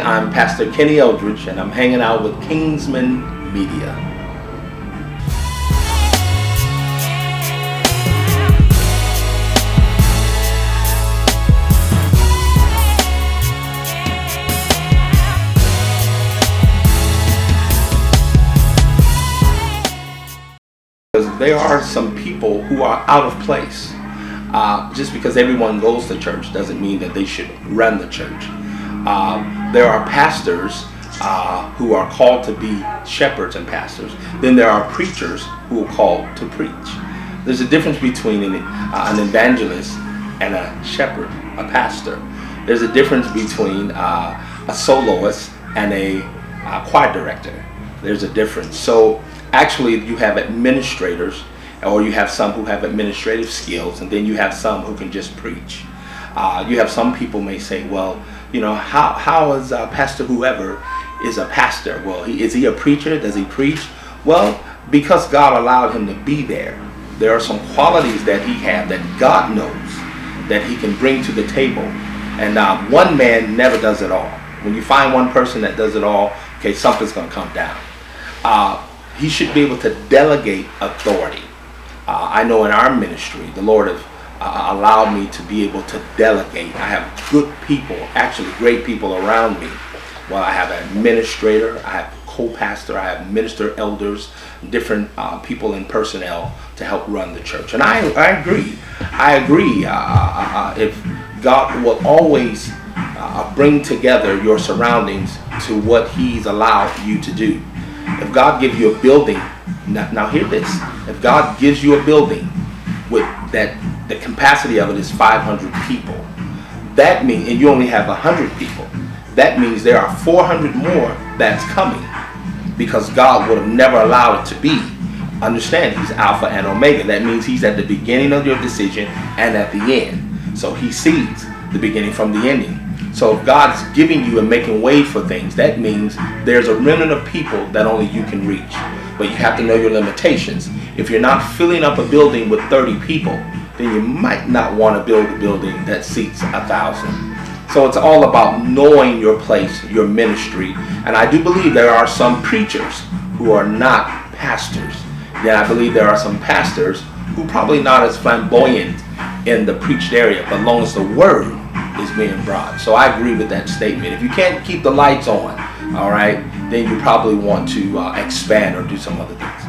I'm Pastor Kenny Eldridge, and I'm hanging out with Kingsmen Media. Because there are some people who are out of place. Just because everyone goes to church doesn't mean that they should run the church. There are pastors who are called to be shepherds and pastors. Then there are preachers who are called to preach. There's a difference between an evangelist and a shepherd, a pastor. There's a difference between a soloist and a choir director. There's a difference. So actually you have administrators, or you have some who have administrative skills, and then you have some who can just preach. You have some people may say, well, you know, how is Pastor whoever is a pastor? Well, is he a preacher? Does he preach? Well, because God allowed him to be there. There are some qualities that he has that God knows that he can bring to the table. And one man never does it all. When you find one person that does it all, okay, something's going to come down. He should be able to delegate authority. I know in our ministry, the Lord has allowed me to be able to delegate. I have good people, actually great people around me. Well, I have an administrator, I have co-pastor, I have minister elders, different people in personnel to help run the church. And I agree. If God will always bring together your surroundings to what He's allowed you to do. If God gives you a building, now hear this, if God gives you a building with that, the capacity of it is 500 people, that means, and you only have 100 people, that means there are 400 more that's coming, because God would have never allowed it to be. Understand, He's Alpha and Omega. That means He's at the beginning of your decision and at the end. So He sees the beginning from the ending. So if God's giving you and making way for things, that means there's a remnant of people that only you can reach. But you have to know your limitations. If you're not filling up a building with 30 people, then you might not want to build a building that seats 1,000. So it's all about knowing your place, your ministry. And I do believe there are some preachers who are not pastors. Then I believe there are some pastors who probably not as flamboyant in the preached area, but as long as the word is being brought. So I agree with that statement. If you can't keep the lights on, all right, then you probably want to expand or do some other things.